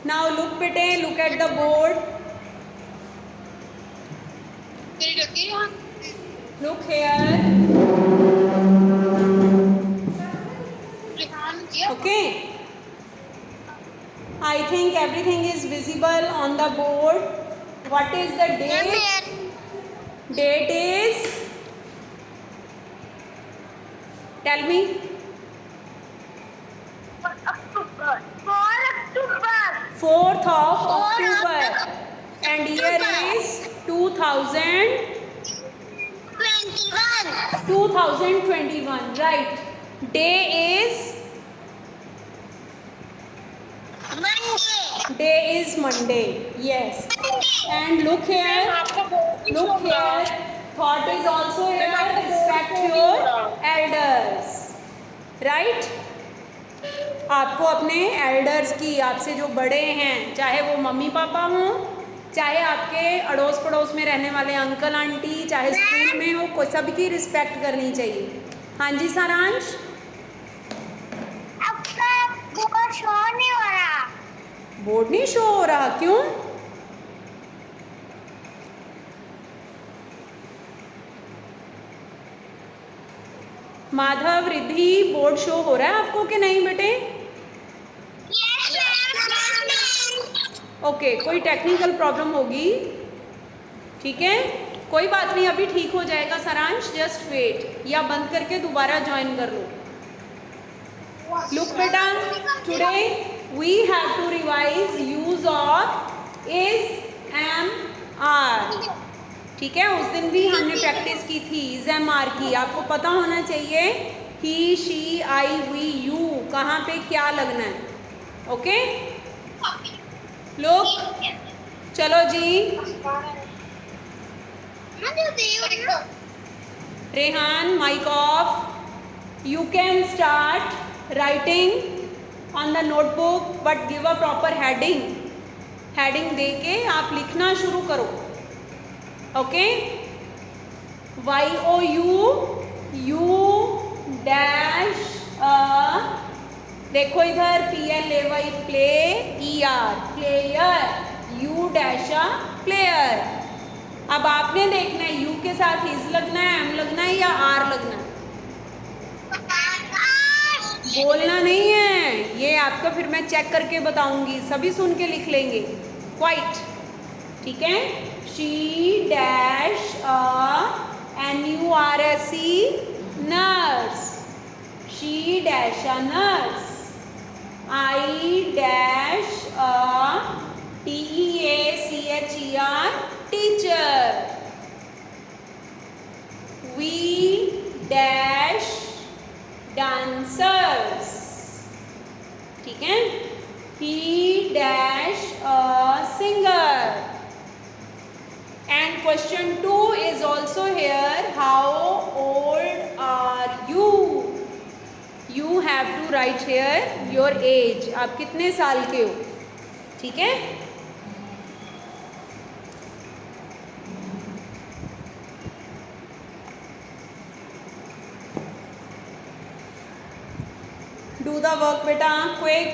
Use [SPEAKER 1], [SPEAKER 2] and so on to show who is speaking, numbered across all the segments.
[SPEAKER 1] Now look bete, look at the board. Look here. Okay. I think everything is visible on the board. What is the date? Date is, tell me. 4th of October. And year is 2021. Right. Day is Monday. Yes. And look here. Thought is also here. Respect your elders. Right. आपको अपने elders की, आपसे जो बड़े हैं, चाहे वो mummy papa हों, चाहे आपके अड़ोस पड़ोस में रहने वाले अंकल आंटी, चाहे स्कूल में हो, कोई सबकी रिस्पेक्ट करनी चाहिए. हाँ जी सारांश.
[SPEAKER 2] बोर्ड शो नहीं हो रहा.
[SPEAKER 1] बोर्ड नहीं शो हो रहा, क्यों? माधव, रिद्धि, बोर्ड शो हो रहा है आपको कि नहीं बेटे? ओके, कोई टेक्निकल प्रॉब्लम होगी. ठीक है, कोई बात नहीं, अभी ठीक हो जाएगा सारांश. जस्ट वेट, या बंद करके दोबारा ज्वाइन कर लो. लुक बेटा, today we have to revise use of is, am, are. ठीक है, उस दिन भी हमने प्रैक्टिस की थी इज, एम, आर की. आपको पता होना चाहिए he, she, I, we, you कहाँ पे क्या लगना है. ओके, लुक, चलो जी. Rehan, mike off. You can start writing on the notebook, but give a proper heading. Heading दे के आप लिखना शुरू करो. ओके, YOU, यू डैश देखो इधर, PLAY, play, ER, player, you dash player. अब आपने देखना है यू के साथ इज लगना है, एम लगना है या आर लगना है. बोलना नहीं है ये, आपका फिर मैं चेक करके बताऊंगी. सभी सुन के लिख लेंगे. क्वाइट. ठीक है. She dash NURSE, nurse. She dash nurse. I dash TEACHER, teacher. We dash dancers. ठीक है. He dash singer. And question 2 is also here. How old are you? You have to write here your age. आप कितने साल के हो. ठीक है. Do the work बेटा, quick.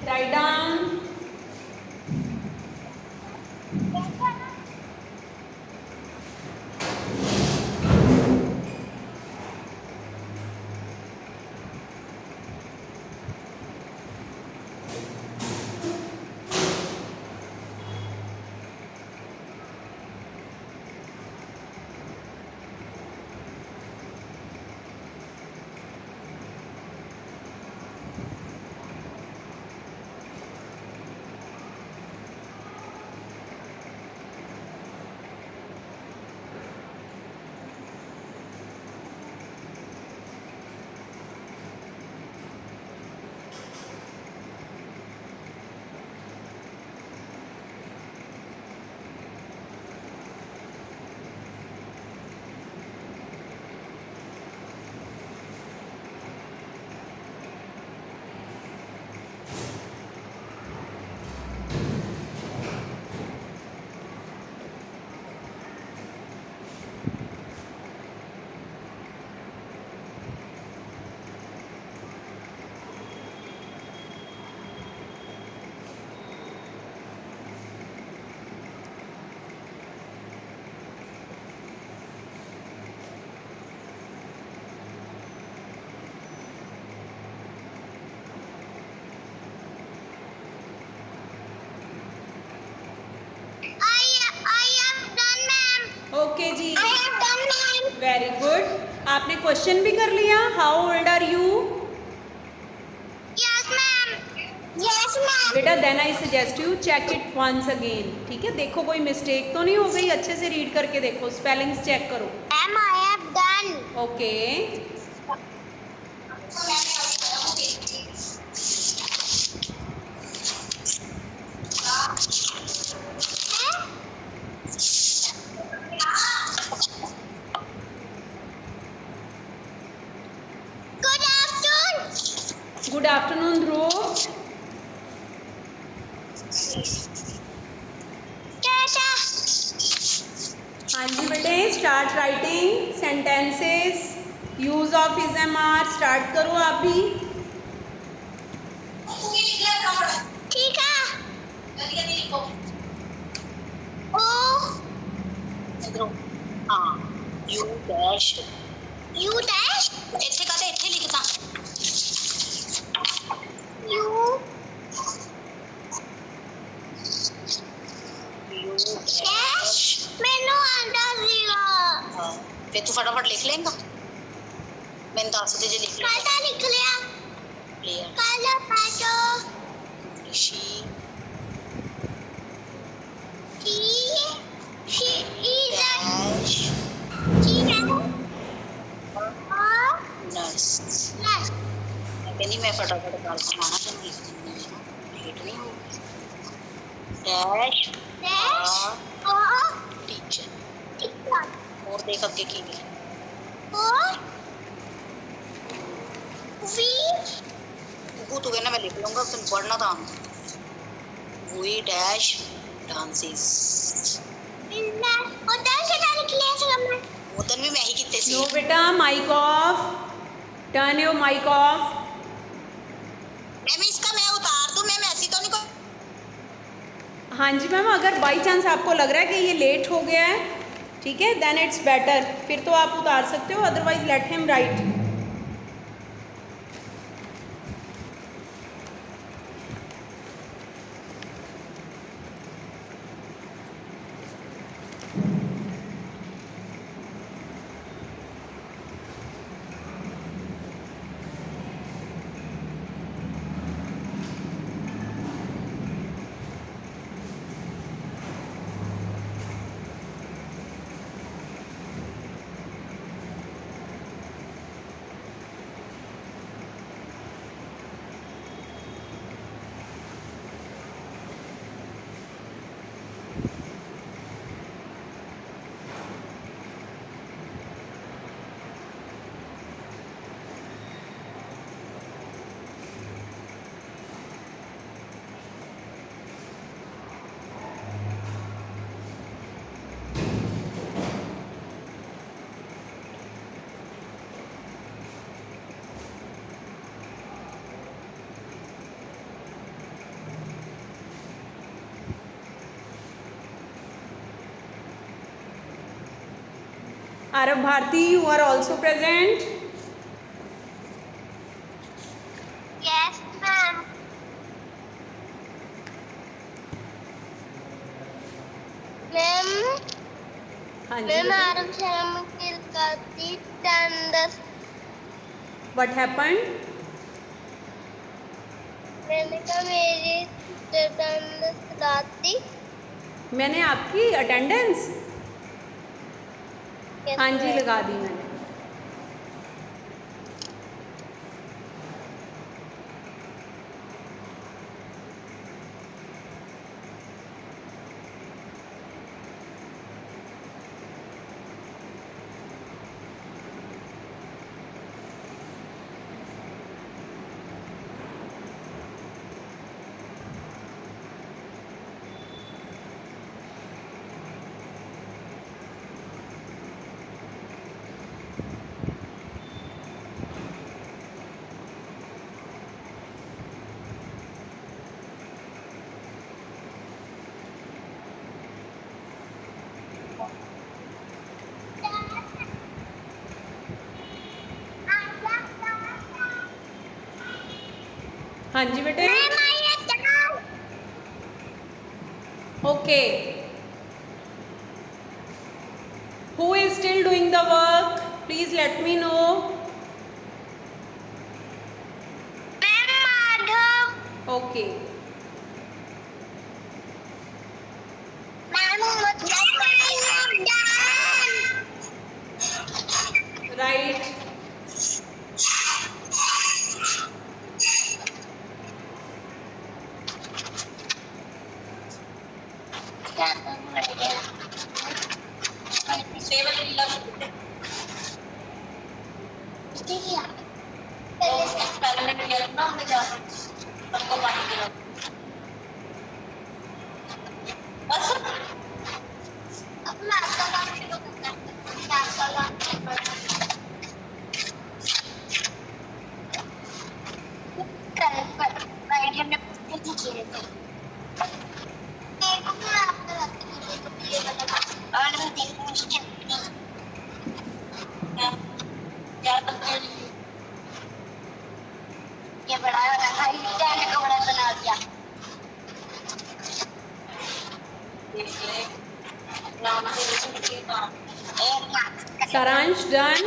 [SPEAKER 1] Write down. ओके जी,
[SPEAKER 2] I have done, ma'am.
[SPEAKER 1] Very good. आपने क्वेश्चन भी कर लिया। How old are you?
[SPEAKER 2] Yes, ma'am. Yes, ma'am.
[SPEAKER 1] बेटा then I suggest you check it once again, ठीक है? देखो कोई मिस्टेक तो नहीं हो गई, अच्छे से रीड करके देखो, स्पेलिंग्स चेक करो।
[SPEAKER 2] Ma'am, I have done.
[SPEAKER 1] Okay
[SPEAKER 2] Good afternoon.
[SPEAKER 1] Good afternoon Dhruv.
[SPEAKER 2] Tata.
[SPEAKER 1] हाँ जी बेटे, start writing sentences, use of is am are start करो आप भी।
[SPEAKER 2] ठीक है। O
[SPEAKER 3] हाँ यू डैश
[SPEAKER 2] U dash
[SPEAKER 3] ਇੱਥੇ ਕਾਹਤੇ ਇੱਥੇ ਲਿਖਦਾ
[SPEAKER 2] U
[SPEAKER 3] ਯੂ
[SPEAKER 2] dash ਮੈਨੂੰ ਆਂਦਾ ਸੀਗਾ।
[SPEAKER 3] ਹਾਂ ਫਿਰ ਤੂੰ ਫਟਾਫਟ ਲਿਖ ਲੇਂਗਾ ਮੈਨੂੰ ਦੱਸ ਦੇ ਜੇ ਲਿਖ
[SPEAKER 2] ਕਾਹਦਾ ਲਿਖ ਲਿਆ?
[SPEAKER 3] ਪਲੇਅਰ
[SPEAKER 2] ਕਾਹਦਾ ਪਾਟੋ
[SPEAKER 3] ਰਿਸ਼ੀ
[SPEAKER 2] T she is a
[SPEAKER 3] dash
[SPEAKER 2] T dash
[SPEAKER 3] nurse
[SPEAKER 2] plus
[SPEAKER 3] ਕਹਿੰਦੀ ਮੈਂ ਫਟਾਫਟ ਕਰ ਦਵਾਂ ਤੈਨੂੰ ਲਿਖ ਦਿੰਦੀ ਹਾਂ ਲੇਟ ਨਹੀਂ ਹੋਊਗੀ dash
[SPEAKER 2] dash O
[SPEAKER 3] teacher
[SPEAKER 2] teacher
[SPEAKER 3] ਹੋਰ ਦੇਖ ਅੱਗੇ ਕੀ ਲਿਖਿਆ
[SPEAKER 2] O V
[SPEAKER 3] ਉਹ ਤੂੰ ਕਹਿੰਦਾ ਮੈਂ ਲਿਖ ਲੂੰਗਾ ਤੈਨੂੰ ਪੜ੍ਹਨਾ ਤਾਂ ਆਉਂਦਾ ਵੀ ਡੈਸ਼ ਡਾਂਸਿਸ
[SPEAKER 2] ਇੰਨਾ ਉਹ dash ਕਿਹੜਾ ਲਿਖ ਲਿਆ ਸੀਗਾ ਮੈਂ?
[SPEAKER 3] ਉਦੋਂ ਵੀ ਮੈਂ ਹੀ ਕੀਤੇ ਸੀ
[SPEAKER 1] नो बेटा mike off, turn your mike off.
[SPEAKER 3] Ma'am इसका मैं उतार दूं मैम ऐसी तो नहीं कोई
[SPEAKER 1] हाँ जी मैम, अगर बाई चांस आपको लग रहा है कि ये लेट हो गया है, ठीक है, देन इट्स बेटर, फिर तो आप उतार सकते हो, otherwise let him write. Aarav Bharti, you are also present.
[SPEAKER 2] Yes, ma'am. Ma'am,
[SPEAKER 1] हाँ जी
[SPEAKER 2] ma'am,
[SPEAKER 1] बेटा,
[SPEAKER 2] आरम शर्म की करती टंडस
[SPEAKER 1] what happened?
[SPEAKER 2] मैंने कहा मेरी टंडस लाती
[SPEAKER 1] मैंने आपकी अटेंडेंस हाँ जी लगा दी मैंने। हाँ जी बेटे, okay Who is still doing the work? Please let me know.
[SPEAKER 2] Ma'am Madhav.
[SPEAKER 1] Okay.
[SPEAKER 2] Ma'am
[SPEAKER 1] Right.
[SPEAKER 2] ये बड़ा भाई का बड़ा बना दिया।
[SPEAKER 1] Saransh done?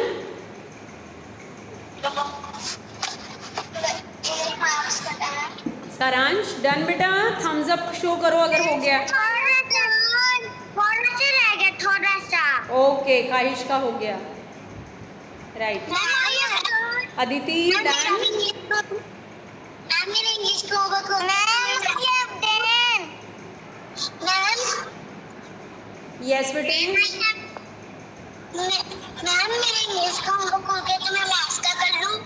[SPEAKER 1] Saransh done बेटा? Thumbs up शो करो अगर हो गया।
[SPEAKER 2] थोड़ा सा रह गया, थोड़ा सा।
[SPEAKER 1] ओके, काहिश का हो गया। राइट। अदिति डन?
[SPEAKER 2] मेरे इंग्लिश को होगा को
[SPEAKER 1] यस बेटे।
[SPEAKER 2] मैम मेरे इंग्लिश का होमवर्क हो गया तो मैं मैथ्स का कर लूं?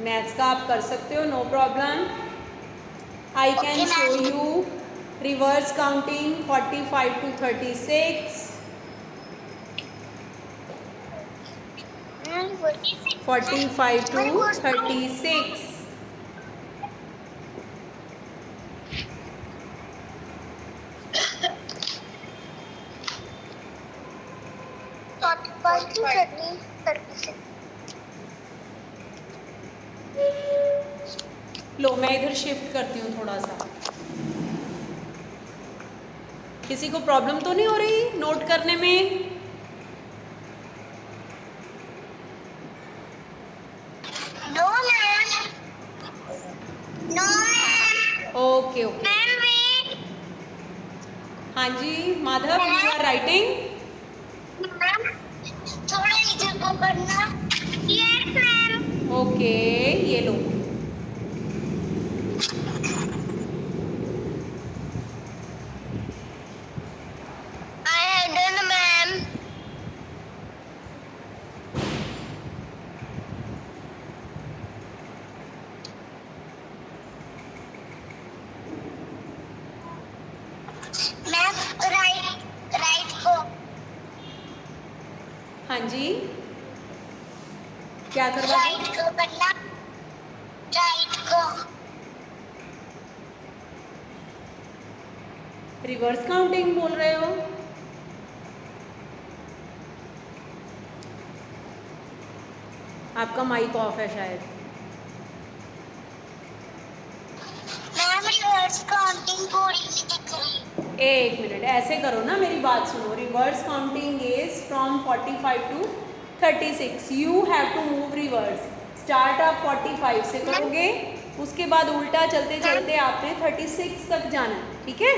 [SPEAKER 1] मैथ्स का आप कर सकते हो, no problem. I can show you reverse counting 45 to 36, 45 to 36. लो मैं इधर शिफ्ट करती हूँ थोड़ा सा। किसी को प्रॉब्लम तो नहीं हो रही नोट करने में?
[SPEAKER 2] No ma'am, no ma'am.
[SPEAKER 1] Okay okay.
[SPEAKER 2] Ma'am wait.
[SPEAKER 1] हाँ जी Madhav, you are writing?
[SPEAKER 2] Ma'am थोड़ा इधर को करना। Yes ma'am.
[SPEAKER 1] ओके, ये लो।
[SPEAKER 2] I have done ma'am. Ma'am right को।
[SPEAKER 1] हाँ जी, क्या करवा
[SPEAKER 2] राइट को करना। राइट को।
[SPEAKER 1] रिवर्स काउंटिंग बोल रहे हो? आपका माइक ऑफ है शायद।
[SPEAKER 2] मैम रिवर्स काउंटिंग पूरी नहीं दिख रही।
[SPEAKER 1] एक मिनट, ऐसे करो ना, मेरी बात सुनो। Reverse counting is from 45 to 36। You have to move reverse. Start आप 45 से करोगे, उसके बाद उल्टा चलते चलते आपने 36 तक जाना है, ठीक है?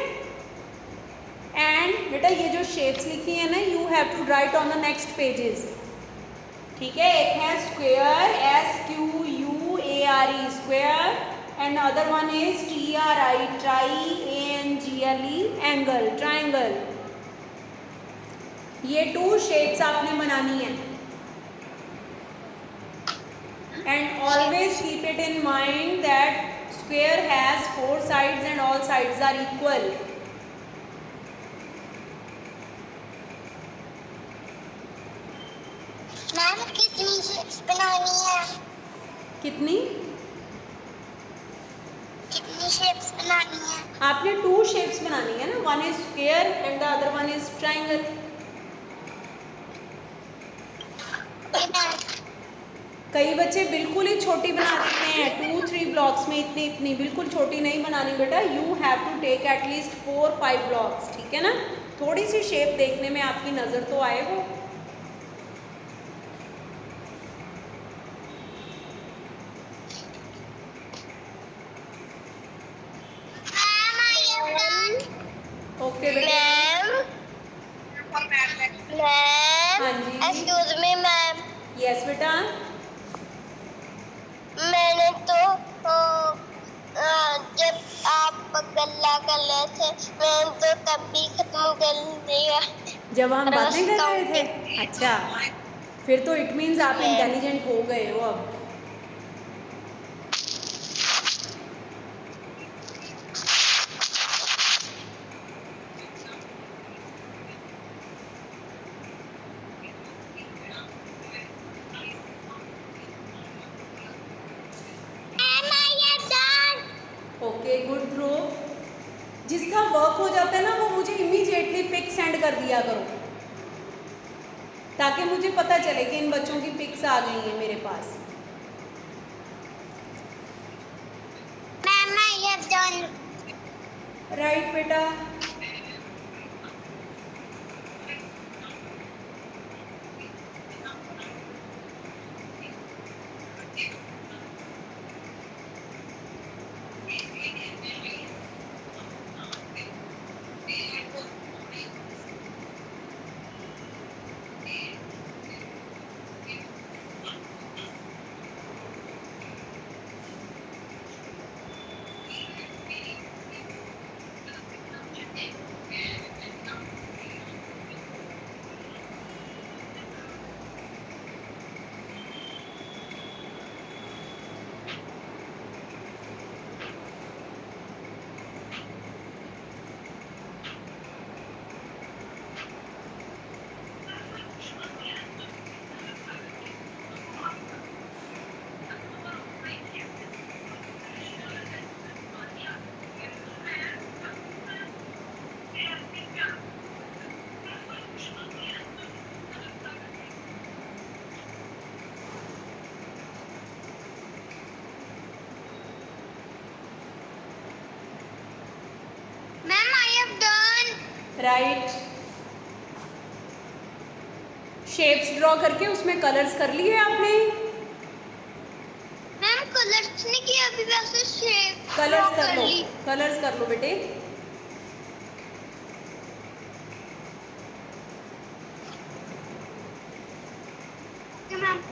[SPEAKER 1] एंड बेटा ये जो शेप्स लिखी है ना, you have to write on the next pages, ठीक है? एक है square, SQUARE square, and other one is TRI tri, ANGLE angle, triangle. ये 2 शेप्स आपने बनानी है। And always keep it in mind that square has 4 sides and all sides are equal.
[SPEAKER 2] Ma'am कितनी shapes बनानी है?
[SPEAKER 1] कितनी?
[SPEAKER 2] कितनी शेप्स बनानी है?
[SPEAKER 1] आपने 2 शेप्स बनानी है ना, one is square and the other one is triangle. कई बच्चे बिल्कुल ही छोटी बना देते हैं, 2-3 ब्लॉक्स में इतनी इतनी, बिल्कुल छोटी नहीं बनानी बेटा। You have to take at least 4-5 blocks, ठीक है ना? थोड़ी सी शेप देखने में आपकी नज़र तो आए वो। हाँ जी।
[SPEAKER 2] एक्सक्यूज मी मैम,
[SPEAKER 1] यस बेटा।
[SPEAKER 2] मैंने तो जब आप गल्ला कर रहे थे मैंने तो तब भी खत्म कर दिया।
[SPEAKER 1] जब हम बातें कर रहे थे।
[SPEAKER 2] काउंटिंग।
[SPEAKER 1] अच्छा, फिर तो इट मीन्स आप
[SPEAKER 2] Yes.
[SPEAKER 1] इंटेलिजेंट हो गए हो अब।
[SPEAKER 2] Am I done?
[SPEAKER 1] Okay, good Dhruv. जिसका वर्क हो जाता है ना वो मुझे इमीडिएटली पिक सेंड कर दिया करो, ताकि मुझे पता चले कि इन बच्चों की पिक्स आ गई हैं मेरे पास।
[SPEAKER 2] Ma'am, I have done.
[SPEAKER 1] Right बेटा।
[SPEAKER 2] Ma'am, I have done.
[SPEAKER 1] Right. Shapes draw करके उसमें कलर्स कर लिए आपने?
[SPEAKER 2] मैम कलर्स नहीं किया अभी, वैसे शेप
[SPEAKER 1] कलर्स कर लो,
[SPEAKER 2] ली।
[SPEAKER 1] कलर्स कर लो बेटे।
[SPEAKER 2] Okay, ma'am.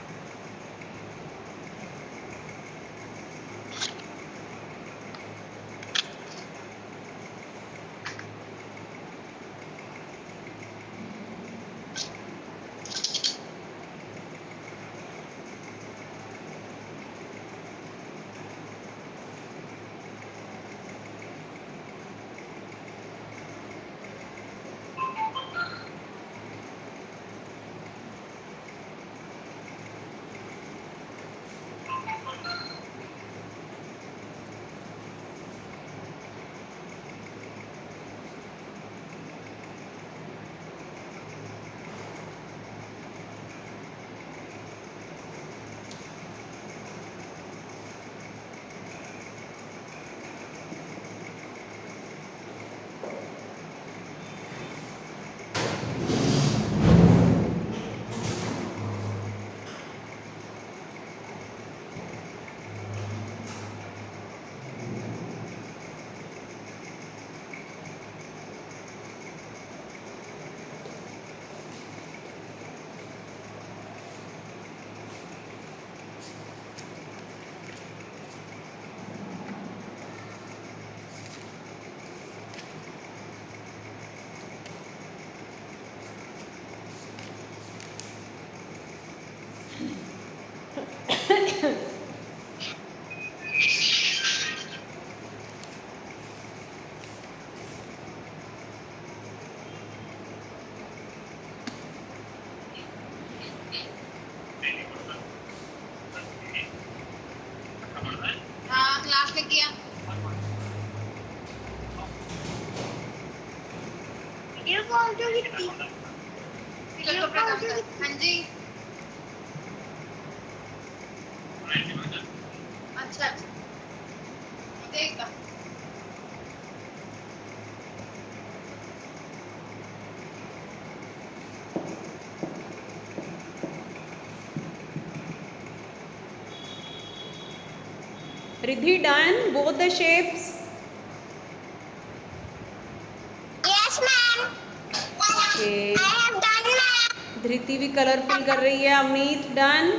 [SPEAKER 2] हाँ क्लास में किया। ये कौन सी लिखती? हाँ जी। अच्छा अच्छा देखा।
[SPEAKER 1] Riddhi done both the shapes?
[SPEAKER 2] Yes, ma'am.
[SPEAKER 1] Okay.
[SPEAKER 2] I have done, ma'am.
[SPEAKER 1] धृति भी कलर फिल कर रही है। अवनीत डन।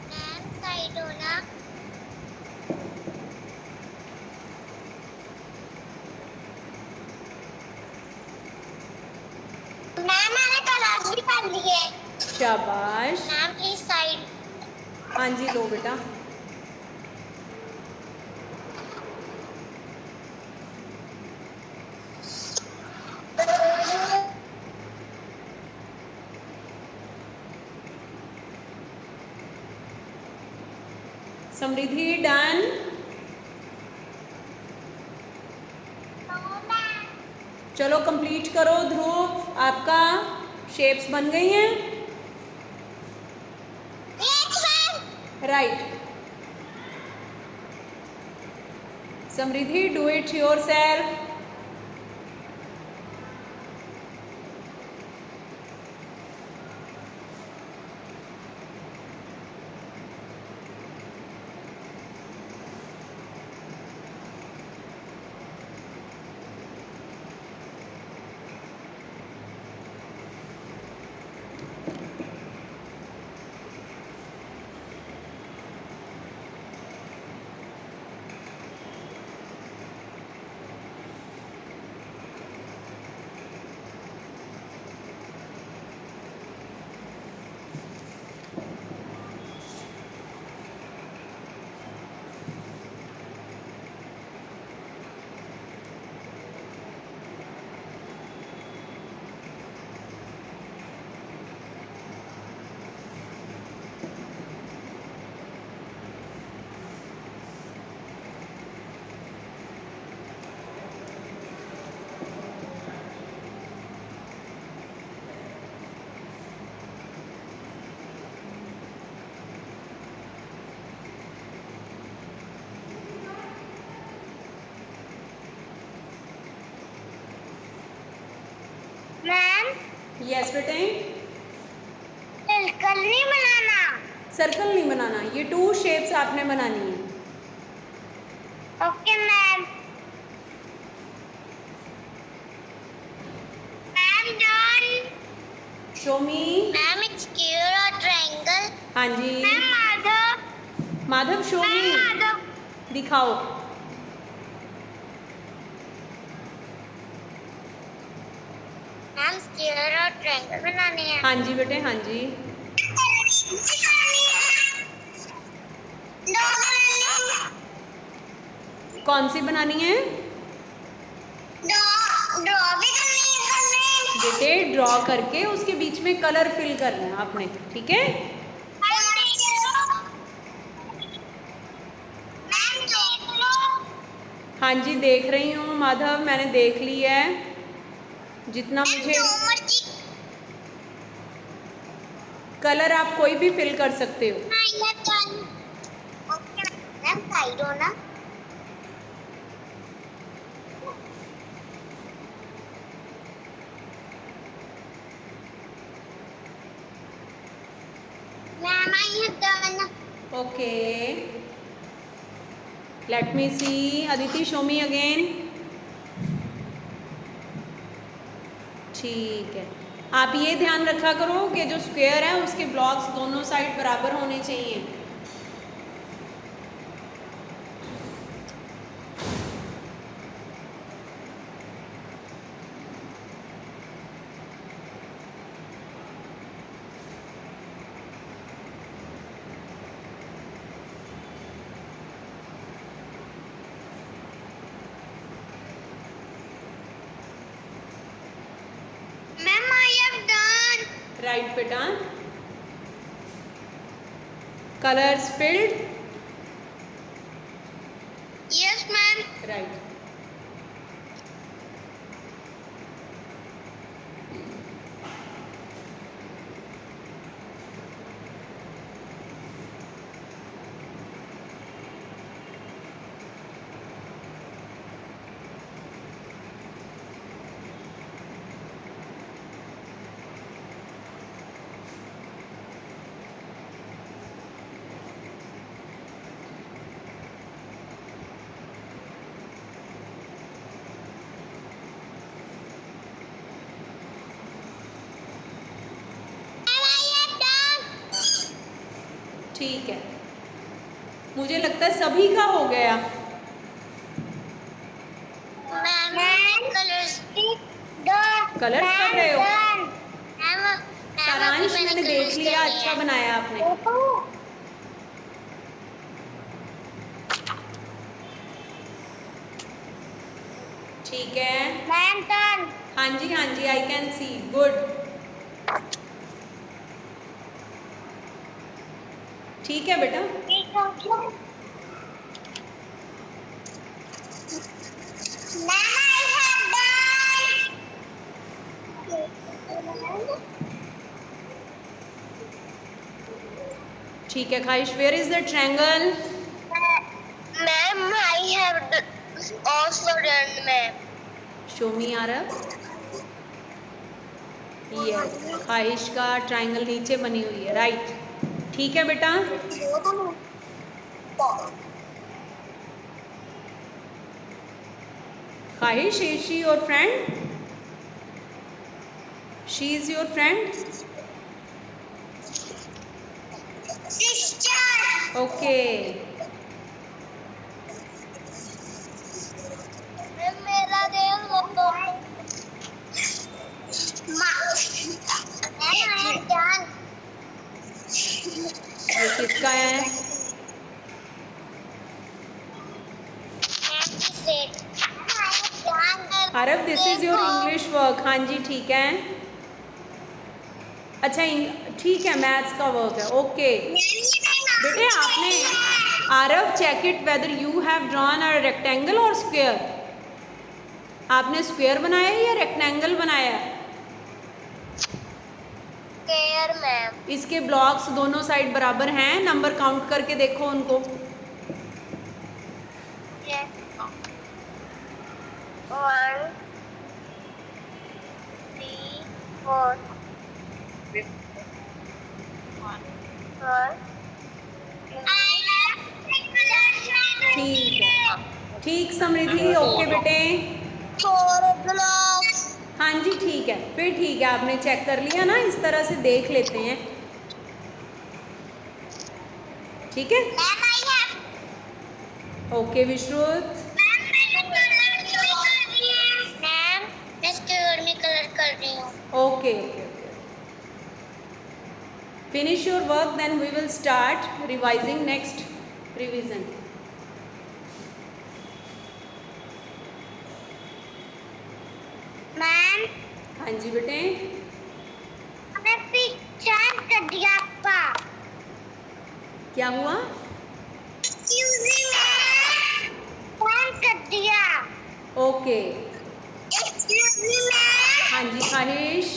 [SPEAKER 2] मैम साइड हो ना। मैम मैंने कलर्स भी कर लिए।
[SPEAKER 1] शाबाश।
[SPEAKER 2] Ma'am please side.
[SPEAKER 1] हाँ जी लो बेटा। समृद्धि डन। चलो कंप्लीट करो। ध्रुव आपका शेप्स बन गई हैं। Right. Samriddhi do it your self.
[SPEAKER 2] Ma'am
[SPEAKER 1] yes बेटे।
[SPEAKER 2] सर्कल नहीं बनाना।
[SPEAKER 1] सर्कल नहीं बनाना, ये 2 शेप्स आपने बनानी है।
[SPEAKER 2] Okay ma'am. Ma'am done.
[SPEAKER 1] Show me.
[SPEAKER 2] Ma'am एक स्क्वायर और ट्रायंगल।
[SPEAKER 1] हाँ जी
[SPEAKER 2] ma'am Madhav.
[SPEAKER 1] Madhav show me.
[SPEAKER 2] Ma'am Madhav.
[SPEAKER 1] दिखाओ।
[SPEAKER 2] मैम स्क्वायर और ट्रायंगल बनाने हैं।
[SPEAKER 1] हाँ जी बेटे हाँ जी। कौन सी बनानी है बेटे? ड्रॉ करके उसके बीच में कलर फिल करना है आपने, ठीक है? हाँ जी देख रही हूँ माधव, मैंने देख ली है। जितना मुझे कलर आप कोई भी फिल कर सकते हो।
[SPEAKER 2] मैम साइड हो ना। Ma'am I have done.
[SPEAKER 1] Okay let me see. Aditi show me again. ठीक है, आप ये ध्यान रखा करो कि जो स्क्वायर है उसके ब्लॉक्स दोनों साइड बराबर होने चाहिए।
[SPEAKER 2] Ma'am I have done.
[SPEAKER 1] Right बेटा। Colours filled.
[SPEAKER 2] Yes ma'am.
[SPEAKER 1] Right. ठीक है, मुझे लगता है सभी का हो गया। कलर्स कर रहे हो? सारांश, मैंने देख लिया, अच्छा बनाया आपने। ठीक है, हाँ जी हाँ जी, आई कैन सी, गुड। ठीक है बेटा, ठीक है। Khwaish, where is the triangle?
[SPEAKER 2] Ma'am I have also done ma'am.
[SPEAKER 1] Show me Aarav. Yes, Khwaish का ट्रायंगल नीचे बनी हुई है, राइट। ठीक है बेटा, Khwaish, is she your friend? She is your friend?
[SPEAKER 2] Sister.
[SPEAKER 1] Okay,
[SPEAKER 2] मेरा देख लो।
[SPEAKER 1] ये किसका है? Aarav, this is your English work. हाँ जी, ठीक है। अच्छा, ठीक है, मैथ्स का वर्क है, ओके। बेटे आपने, Aarav, check it whether you have drawn a rectangle और स्क्वायर। आपने स्क्वायर बनाया है या रेक्टेंगल बनाया है?
[SPEAKER 2] Square ma'am.
[SPEAKER 1] इसके ब्लॉक्स दोनों साइड बराबर हैं? नंबर काउंट करके देखो उनको।
[SPEAKER 2] 1 3 4
[SPEAKER 1] ठीक है, ठीक समृद्धि, ओके बेटे।
[SPEAKER 2] 4 ब्लॉक्स।
[SPEAKER 1] हाँ जी, ठीक है, फिर ठीक है, आपने चेक कर लिया ना, इस तरह से देख लेते हैं। ठीक है, ओके विश्रुत।
[SPEAKER 2] मैम मैं स्क्वायर में कलर कर रही हूँ।
[SPEAKER 1] Okay okay okay, finish your work, then we will start revising next revision.
[SPEAKER 2] Ma'am
[SPEAKER 1] हाँ जी बेटे,
[SPEAKER 2] मैं पिक्चर कर दिया आपका।
[SPEAKER 1] क्या हुआ?
[SPEAKER 2] कर दिया।
[SPEAKER 1] Okay,
[SPEAKER 2] Excuse me, ma'am.
[SPEAKER 1] हाँ जी खाहिश।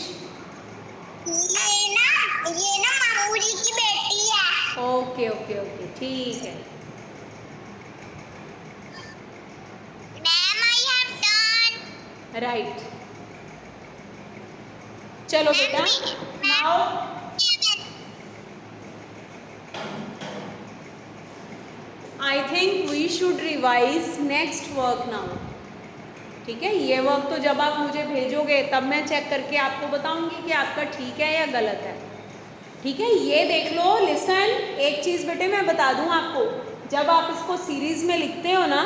[SPEAKER 2] ये ना मामू जी की बेटी है।
[SPEAKER 1] ओके ओके ओके, ठीक है।
[SPEAKER 2] Ma'am I have done.
[SPEAKER 1] Right, चलो बेटा, now I think we should revise next work now. ठीक है, ये वर्क तो जब आप मुझे भेजोगे तब मैं चेक करके आपको बताऊंगी कि आपका ठीक है या गलत है। ठीक है, ये देख लो, लिसन, एक चीज़ बेटे मैं बता दूं आपको, जब आप इसको सीरीज में लिखते हो ना,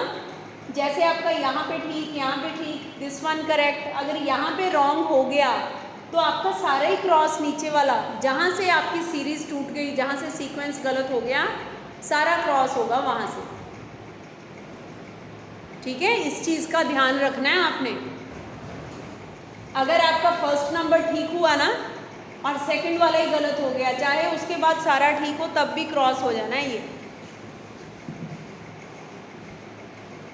[SPEAKER 1] जैसे आपका यहाँ पे ठीक, यहाँ पे ठीक, दिस वन करेक्ट, अगर यहाँ पे रॉन्ग हो गया तो आपका सारा ही क्रॉस नीचे वाला, जहाँ से आपकी सीरीज टूट गई, जहाँ से सीक्वेंस गलत हो गया, सारा क्रॉस होगा वहाँ से। ठीक है, इस चीज़ का ध्यान रखना है आपने। अगर आपका फर्स्ट नंबर ठीक हुआ ना और सेकंड वाला ही गलत हो गया, चाहे उसके बाद सारा ठीक हो, तब भी क्रॉस हो जाना है ये।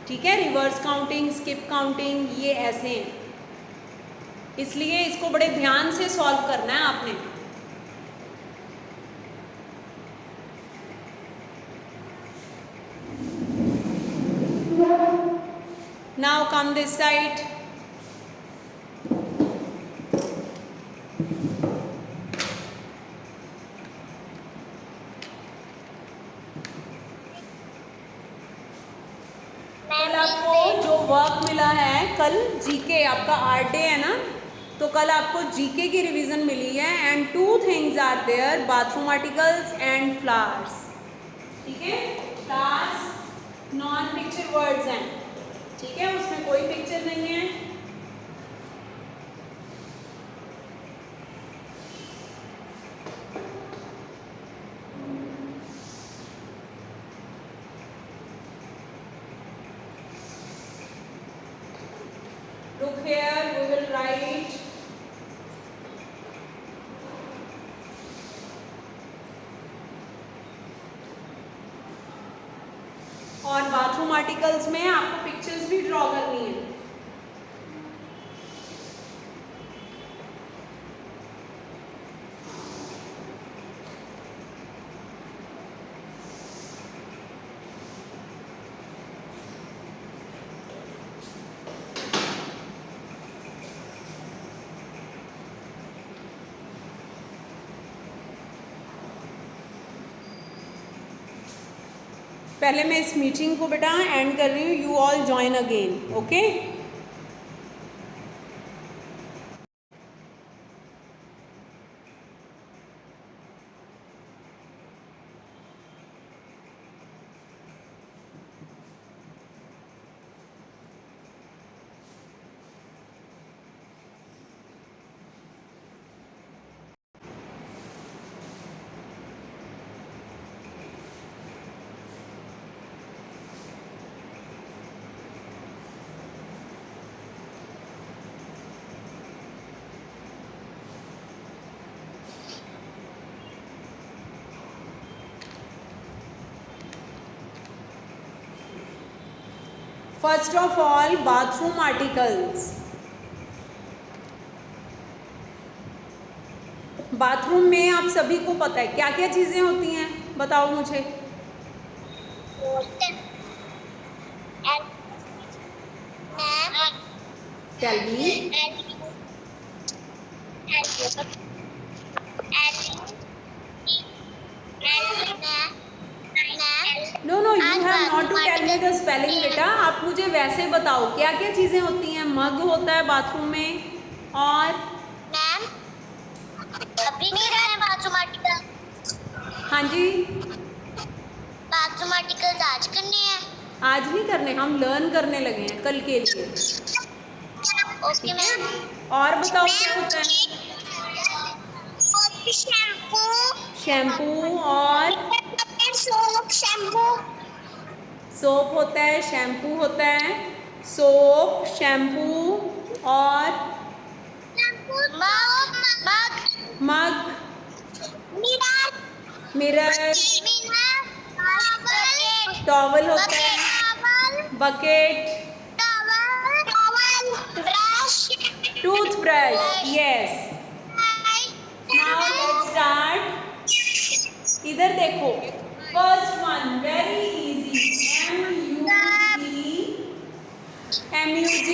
[SPEAKER 1] ठीक है, रिवर्स काउंटिंग, स्किप काउंटिंग, ये ऐसे हैं, इसलिए इसको बड़े ध्यान से सॉल्व करना है आपने। Now come this side. कल आपको जो वर्क मिला है, कल जीके, आपका आर्ट डे है ना, तो कल आपको जीके की रिवीजन मिली है, and 2 things are there, bathroom articles and flowers. ठीक है, क्लास नॉन पिक्चर वर्ड्स हैं, ठीक है, उसमें कोई पिक्चर नहीं है। Look here, we will write और बाथरूम आर्टिकल्स में आपको पिक्चर्स भी ड्रॉ करनी है। पहले मैं इस मीटिंग को बेटा एंड कर रही हूँ, you all join again, okay. First of all bathroom articles. Bathroom में आप सभी को पता है क्या क्या चीजें होती हैं, बताओ मुझे। Tell me. No no, you have not to tell me the spelling बेटा, आप मुझे वैसे बताओ क्या क्या चीजें होती हैं। मग होता है बाथरूम में, और
[SPEAKER 2] मैम अभी नहीं रहे हैं बाथरूम आर्टिकल।
[SPEAKER 1] हाँ जी,
[SPEAKER 2] बाथरूम आर्टिकल आज करने हैं।
[SPEAKER 1] आज नहीं करने, हम लर्न करने लगे हैं कल के लिए।
[SPEAKER 2] Okay ma'am.
[SPEAKER 1] और बताओ क्या होता है।
[SPEAKER 2] शैम्पू,
[SPEAKER 1] शैम्पू और
[SPEAKER 2] सोप, शैम्पू,
[SPEAKER 1] सोप होता है, शैम्पू होता है, सोप, शैम्पू और मग, मिरर, टॉवल होता है, bucket, toothbrush, yes. Now let's start. इधर देखो, first one very easy, MUG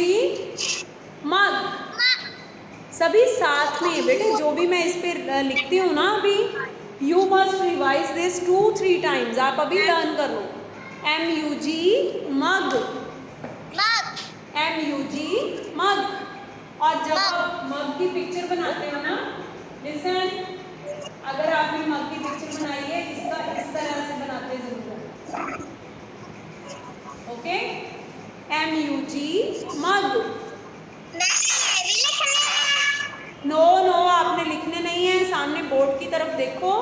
[SPEAKER 1] मग। सभी साथ में बेटे, जो भी मैं इस पे लिखती हूँ ना अभी, you must revise this 2-3 times. आप अभी लर्न कर लो। MUG मग, MUG मग। और जब आप मग की पिक्चर बनाते हो ना, लिसन, अगर आपने मग की पिक्चर बनाई है, इसका इस तरह से बनाते जरूर, ओके। MUG मग। नो नो, आपने लिखने नहीं है, सामने बोर्ड की तरफ देखो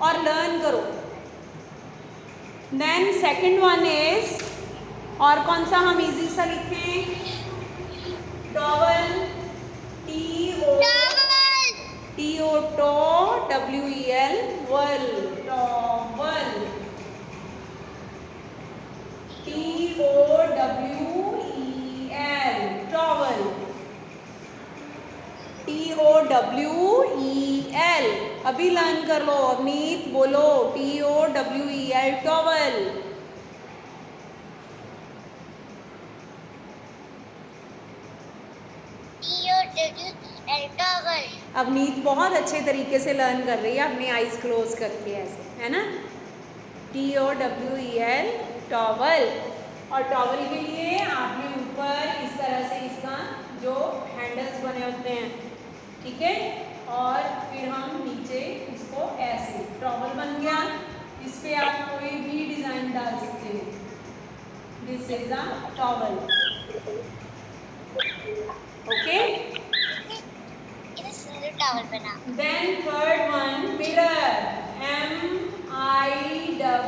[SPEAKER 1] और लर्न करो। देन सेकंड वन इज, और कौन सा हम इजी सा लिखें, टॉवल, TOWEL, वल, टॉवल, TOWEL, टॉवल, TOWEL। अभी लर्न कर लो, अवनीत बोलो, TOWEL, टॉवल। अवनीत बहुत अच्छे तरीके से लर्न कर रही है, अपनी आईज क्लोज करके ऐसे, है ना। TOWEL, towel. और टॉवल के लिए आपने ऊपर इस तरह से इसका जो हैंडल्स बने होते हैं, ठीक है, और फिर हम नीचे इसको ऐसे, टॉवल बन गया। इस पे आप कोई भी डिजाइन डाल सकते हो। This is a towel. Okay,
[SPEAKER 2] इधर सुंदर टॉवल बना।
[SPEAKER 1] Then third one mirror, MIRROR,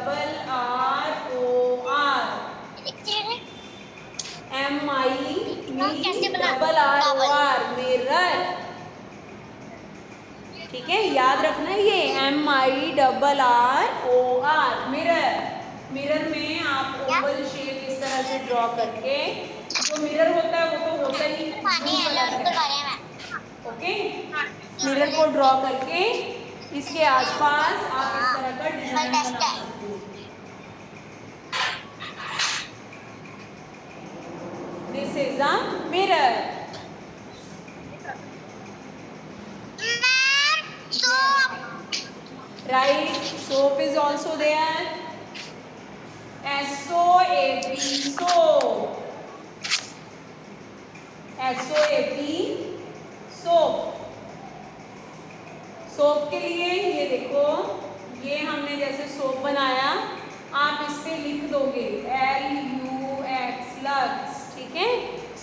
[SPEAKER 2] कैसे बना
[SPEAKER 1] MIRROR, मिरर। ठीक है, याद रखना है ये MIRROR, मिरर। मिरर में आप ओवल शेप इस तरह से ड्रॉ करके, जो मिरर होता है वो तो होता ही
[SPEAKER 2] पानी
[SPEAKER 1] ब्लू
[SPEAKER 2] है
[SPEAKER 1] कलर
[SPEAKER 2] उसके
[SPEAKER 1] है।
[SPEAKER 2] बारे में।
[SPEAKER 1] ओके, मिरर को ड्रॉ करके इसके आसपास आप इस तरह का डिजाइन बना सकते हो। This is a mirror. Right, soap is also there. SOAP, soap. SOAP, soap. Soap के लिए ये देखो, ये हमने जैसे सोप बनाया, आप इस पे लिख दोगे LUX, लक्स। ठीक है,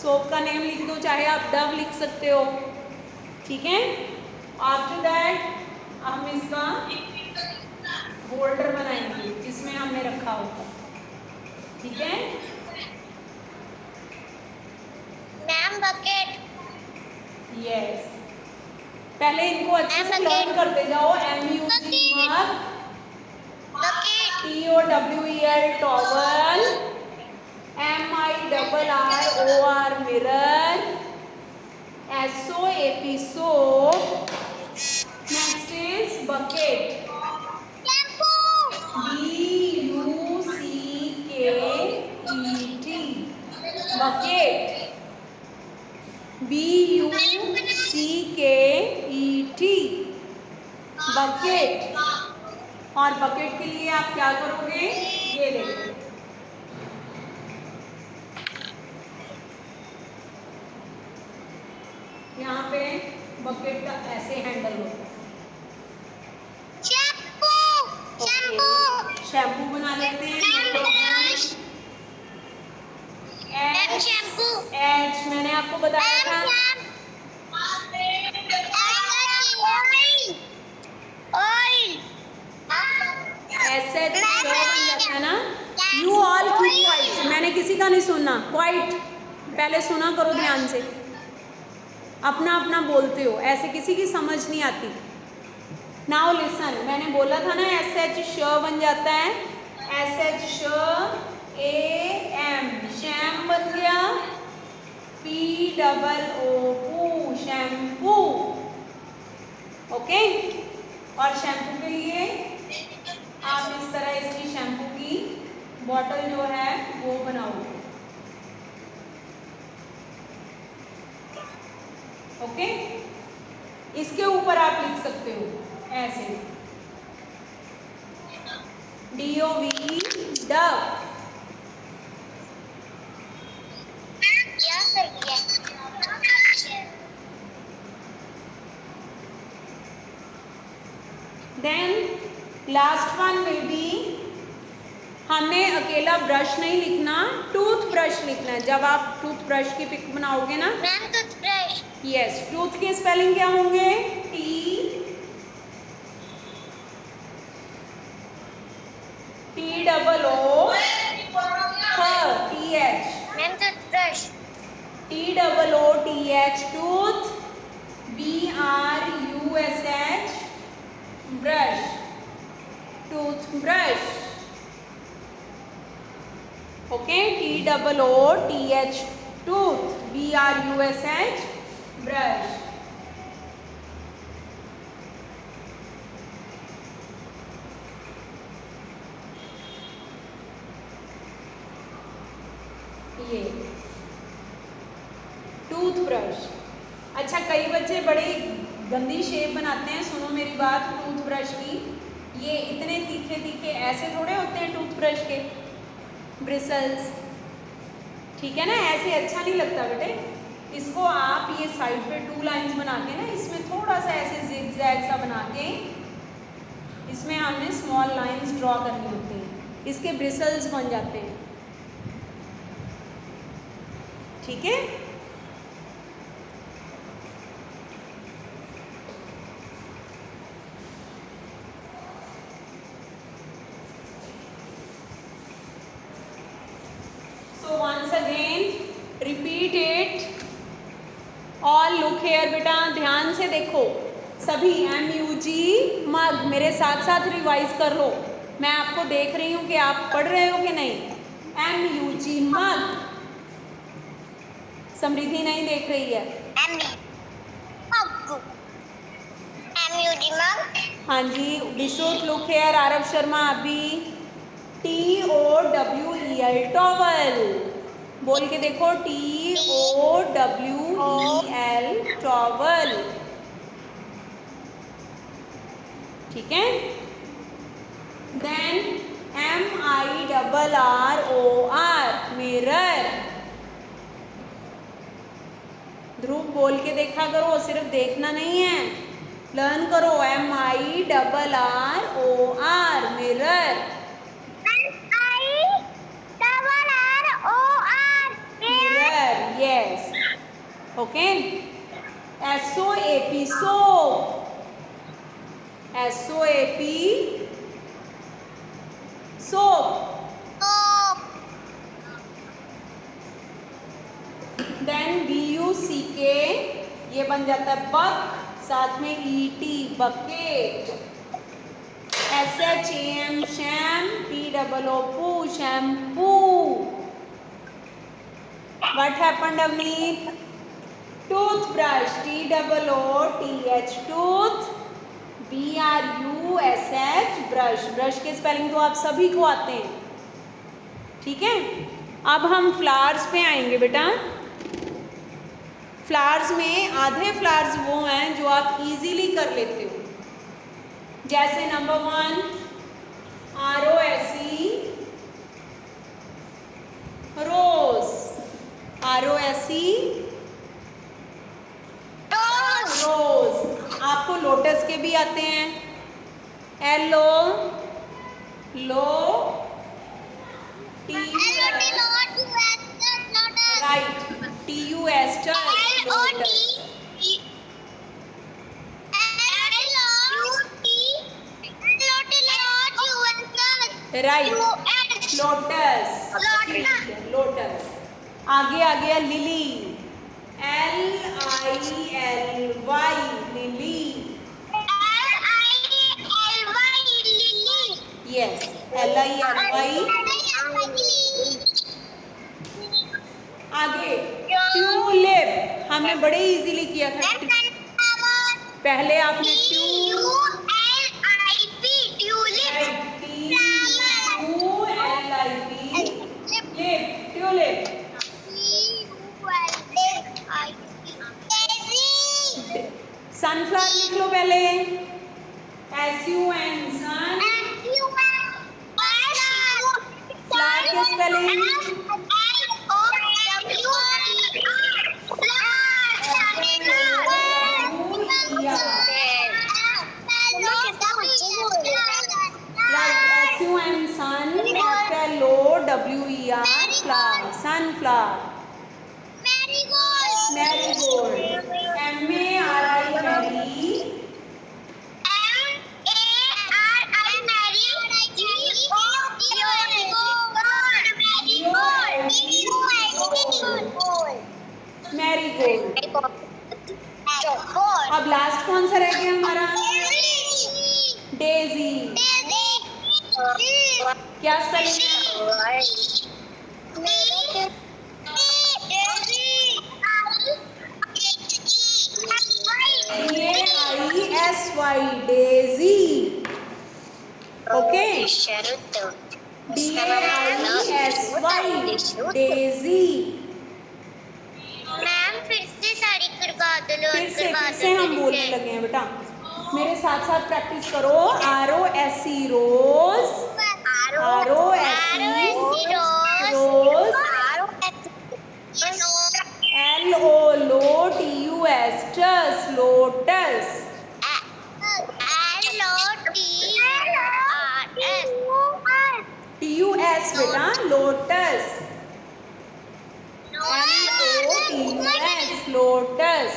[SPEAKER 1] सोप का नेम लिख दो, चाहे आप डव लिख सकते हो। ठीक है, आफ्टर दैट हम इसका होल्डर बनाएंगे जिसमें हमने रखा होगा। ठीक है,
[SPEAKER 2] मैम बकेट।
[SPEAKER 1] यस, पहले इनको अच्छे से लर्न करते जाओ। MUG mug, TOWEL towel, MIRROR mirror, SOAP soap, next is bucket, BUCKET, BUCKET, bucket. और बकेट के लिए आप क्या करोगे, ये देखो, यहाँ पे बकेट का ऐसे हैंडल होता है। शैम्पू बना लेते हैं। एच मैंने आपको बताया था, SH बन जाता है ना। यू ऑल कीप क्वाइट, मैंने किसी का नहीं सुनना, क्वाइट पहले सुना करो ध्यान से, अपना अपना बोलते हो, ऐसे किसी की समझ नहीं आती। नाउ लिसन, मैंने बोला था ना SH श बन जाता है, SH श AM, शैम बन गया, POO, शैम्पू। ओके, और शैम्पू के लिए आप इस तरह इसकी शैम्पू की बॉटल जो है वो बनाओगे। ओके, इसके ऊपर आप लिख सकते हो ऐसे DOV, dove. Then last one will be, हमने अकेला ब्रश नहीं लिखना, टूथ ब्रश लिखना है। जब आप टूथ ब्रश की पिक बनाओगे ना, यस, टूथ के स्पेलिंग क्या होंगे, TOO TOOTH, tooth, BRUSH, brush, tooth brush. Okay, TOOTH, tooth, BRUSH, brush. ये टूथ ब्रश। अच्छा, कई बच्चे बड़ी गंदी शेप बनाते हैं, सुनो मेरी बात टूथ ब्रश की, ये इतने तीखे तीखे ऐसे थोड़े होते हैं टूथ ब्रश के ब्रिसल्स। ठीक है ना, ऐसे अच्छा नहीं लगता बेटे। इसको आप ये साइड पे 2 लाइंस बना के ना, इसमें थोड़ा सा ऐसे जिग जैग सा बना के इसमें हमने स्मॉल लाइंस ड्रॉ करनी होती हैं, इसके ब्रिसल्स बन जाते हैं। ठीक है, so once again repeat it all. Look here बेटा, ध्यान से देखो सभी। MUG मग, मेरे साथ साथ रिवाइज कर लो। मैं आपको देख रही हूँ कि आप पढ़ रहे हो कि नहीं। MUG मग। समृद्धि नहीं देख रही है।
[SPEAKER 2] MUG मग।
[SPEAKER 1] हाँ जी, विश्रुत लुक हेयर, आरव शर्मा अभी। TOWEL टॉवल, बोल के देखो TOWEL टॉवल। ठीक है, देन MIRROR मिरर। ध्रुव बोल के देखा करो, सिर्फ देखना नहीं है, लर्न करो। MIRROR mirror. Mirror, yes, okay. SOAP soap. SOAP soap. Then BUCK, ये बन जाता है बक, साथ में ET bucket. SHAM sham, POOPO shampoo. What happened Avneet? Toothbrush, TOOTH tooth, BRUSH brush. Brush के स्पेलिंग तो आप सभी को आते हैं। ठीक है, अब हम फ्लावर्स पे आएंगे बेटा। फ्लावर्स में आधे फ्लावर्स वो हैं जो आप इजीली कर लेते हो, जैसे नंबर 1 ROSE रोज। ROSE रोज। आपको लोटस के भी आते हैं, LO लो TUS, right, TUS lotus, right, lotus. Lotus. आगे आ गया lily, LILY lily. Yes, LILY। आगे ट्यूलिप, हमने बड़े इजीली किया था। पहले आपने ट्यूलिप। सनफ्लावर लिख लो पहले, SUN सन। फ्लावर के spelling SUN sun, FLOWER flower, sunflower. Marigold, MARI mari. Marigold. अब लास्ट कौन सा रह गया हमारा? डेजी। क्या स्पेलिंग है? DAISY Daisy. Okay, DAISY Daisy.
[SPEAKER 2] Ma'am फिर से सारी करवा दो,
[SPEAKER 1] फिर से हम बोलने लगे हैं बेटा, मेरे साथ साथ प्रैक्टिस करो। ROSE rose, ROSE rose, LO TUS tus, lotus. बेटा, lotus, LOTUS, lotus.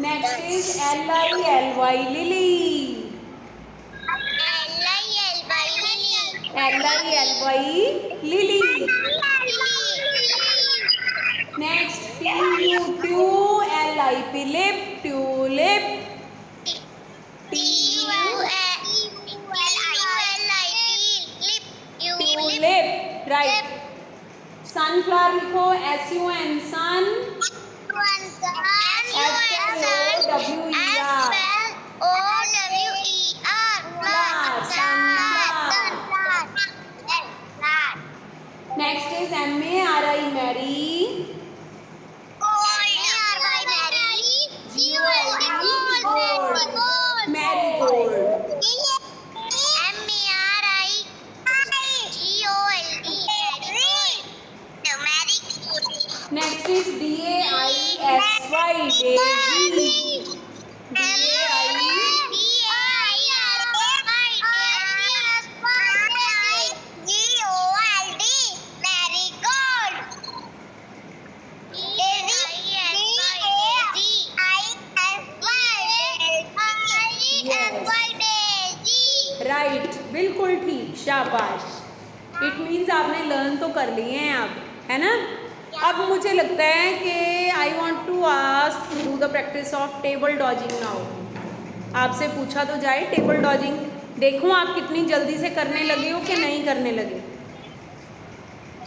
[SPEAKER 1] Next is LILY, lily, LILY, lily. Next TULIP, lip, tulip, tulip, right. Sunflower लिखो, SUN, sun, next is MARI, mari, marigold. Next is DAISY, daisy, right, बिल्कुल ठीक, शाबाश। It means आपने learn तो कर लिए हैं अब, है ना। अब मुझे लगता है कि I want to ask do the practice of table dodging now. आपसे पूछा तो जाए टेबल डॉजिंग, देखूँ आप कितनी जल्दी से करने लगे हो कि नहीं करने लगे।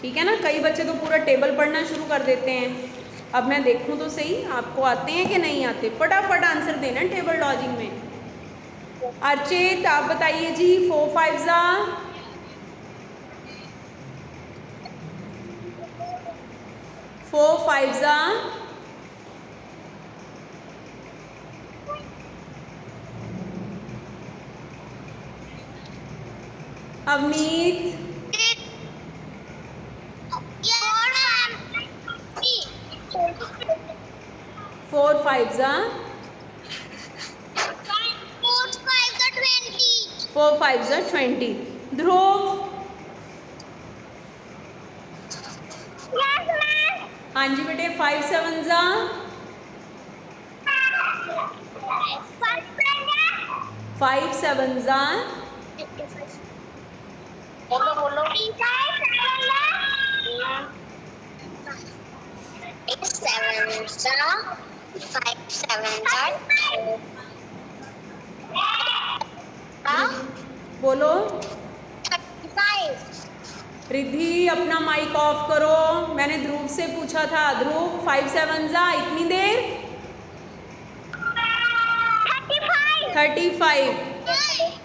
[SPEAKER 1] ठीक है ना, कई बच्चे तो पूरा टेबल पढ़ना शुरू कर देते हैं। अब मैं देखूँ तो सही, आपको आते हैं कि नहीं आते। फटाफट आंसर देना टेबल डॉजिंग में। अर्चित आप बताइए जी, 4 5 जा, 4 5 जा, अवनीत, 4 5 जा, 4 5 जा 20। ध्रुव, हाँ जी बेटे, 5 7 जा, 5 7 जा,
[SPEAKER 2] बोलो 5 7
[SPEAKER 1] बोलो।
[SPEAKER 2] 35
[SPEAKER 1] रिद्धि अपना माइक ऑफ करो। मैंने ध्रुव से पूछा था, ध्रुव 5 7 जा इतनी देर, 35।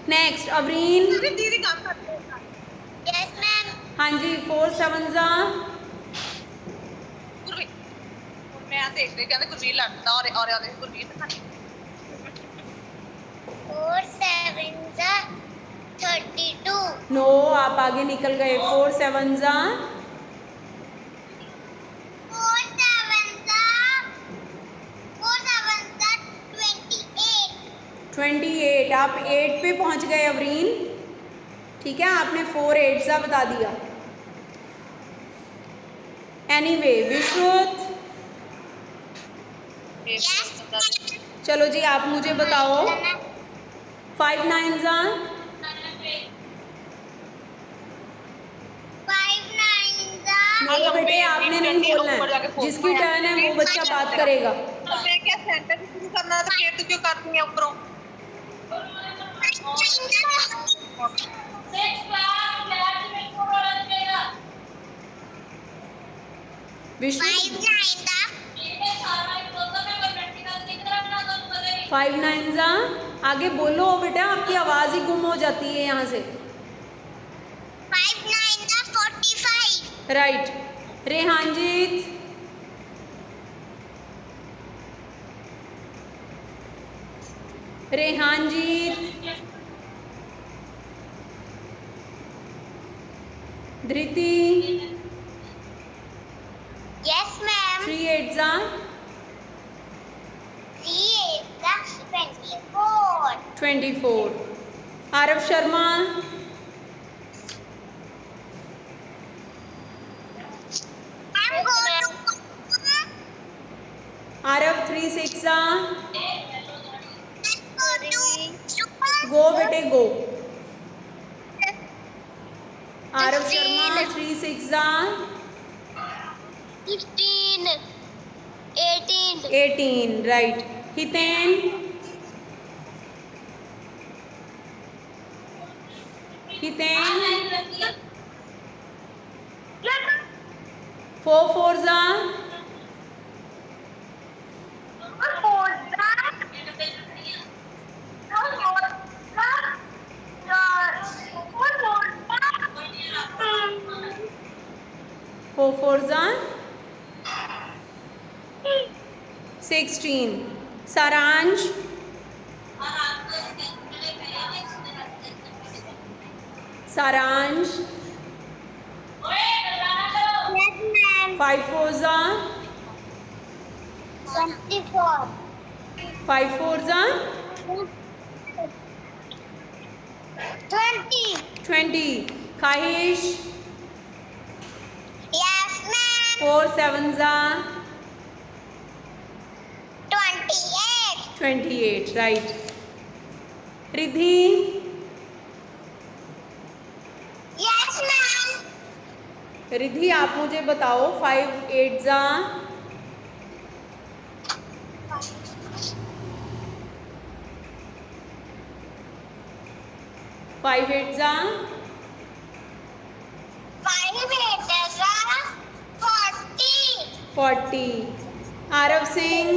[SPEAKER 1] नेक्स्ट अवरीन,
[SPEAKER 2] यस मैम
[SPEAKER 1] हाँ जी, 4 7 जा,
[SPEAKER 4] मैं देख रही कहते कुछ लगता और कुछ
[SPEAKER 2] 4 7 32
[SPEAKER 1] नो आप आगे निकल गए। 4 7 जा,
[SPEAKER 2] 4 7
[SPEAKER 1] 28। आप 8 पे पहुंच गए अवरीन। ठीक है, आपने 4 8 जा बता दिया। एनीवे विश्रुत, चलो जी आप मुझे बताओ, 5 9 जा,
[SPEAKER 2] 5 9
[SPEAKER 1] नहीं बेटे आपने नहीं बोलना है, जिसकी टर्न है वो बच्चा बात करेगा।
[SPEAKER 4] मैं क्या सेंटेंस शुरू करना तो फिर तू क्यों करती है ऊपरों?
[SPEAKER 1] विश्व 5 9 जा, आगे बोलो बेटा, आपकी आवाज ही गुम हो जाती है यहाँ से।
[SPEAKER 2] 5 9 45
[SPEAKER 1] राइट। रेहानजीत, रेहानजीत, धृति,
[SPEAKER 2] यस मैम
[SPEAKER 1] 3 8 जा,
[SPEAKER 2] 3 8
[SPEAKER 1] 24. Arav Sharma. Arav 3 6 go bete go. Arav Sharma 3 6
[SPEAKER 2] 15, 18,
[SPEAKER 1] 18 right. Hiten 4 4 4 4 16. Saransh 5 4
[SPEAKER 2] 24,
[SPEAKER 1] 5 4
[SPEAKER 2] 20.
[SPEAKER 1] 20. Kahish
[SPEAKER 2] Yes, ma'am.
[SPEAKER 1] 4 7
[SPEAKER 2] 28.
[SPEAKER 1] 28 right. Riddhi
[SPEAKER 2] Yes, ma'am.
[SPEAKER 1] Riddhi आप मुझे बताओ 5 8 5 8
[SPEAKER 2] 5 8 40.
[SPEAKER 1] 40. Aarav Singh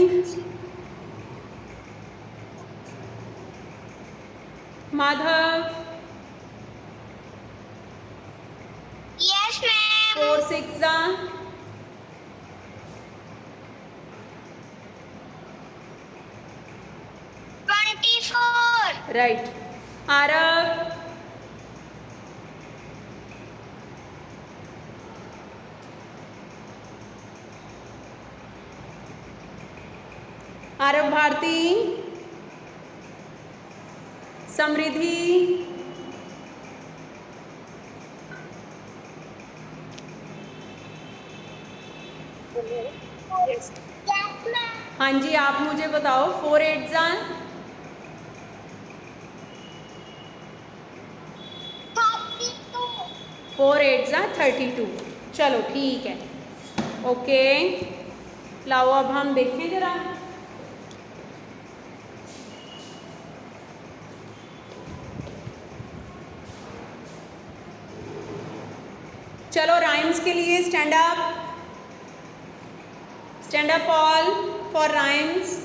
[SPEAKER 1] Madhav
[SPEAKER 2] Yes, ma'am.
[SPEAKER 1] 4 6
[SPEAKER 2] 24.
[SPEAKER 1] Right. Aarav Aarav Bharti Samriddhi
[SPEAKER 2] Yes, ma'am.
[SPEAKER 1] हाँ जी आप मुझे बताओ 4 8
[SPEAKER 2] 32.
[SPEAKER 1] 4 8 32. चलो ठीक है. ओके लाओ अब हम देखें जरा. चलो राइम्स के लिए stand up all for rhymes.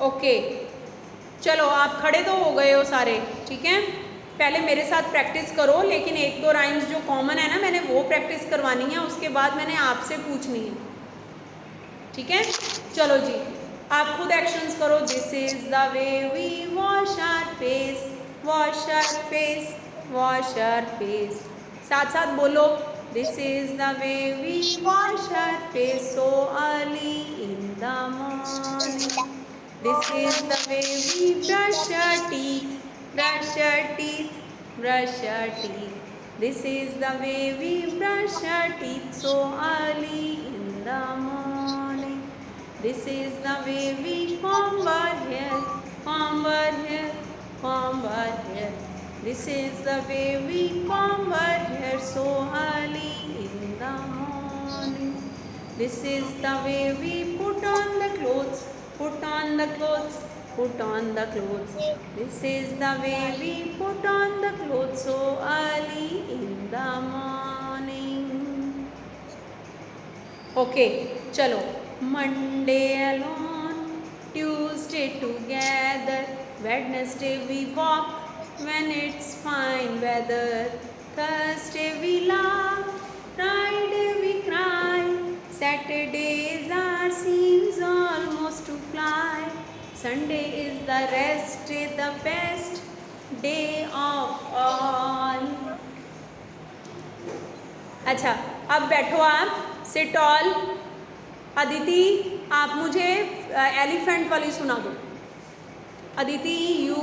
[SPEAKER 1] Okay चलो आप खड़े तो हो गए हो सारे. ठीक है पहले मेरे साथ प्रैक्टिस करो लेकिन एक दो राइम्स जो कॉमन है ना मैंने वो प्रैक्टिस करवानी है. उसके बाद मैंने आपसे पूछनी है. ठीक है चलो जी आप खुद एक्शंस करो. This is the way we wash our face wash our face wash our face. साथ साथ बोलो. This is the way we wash our face so early in the morning. This is the way we brush our teeth, brush our teeth, brush our teeth. This is the way we brush our teeth so early in the morning. This is the way we comb our hair, comb our hair, comb our hair. This is the way we comb our hair so early in the morning. This is the way we put on the clothes. Put on the clothes, put on the clothes. This is the way we put on the clothes so early in the morning. Okay, चलो. Monday alone, Tuesday together, Wednesday we walk when it's fine weather. Thursday we laugh, Friday we cry, Saturday is our rest is the best day of all. अच्छा, अब बैठो आप, seat all. Aditi, आप मुझे elephant वाली सुना दो। Aditi, you.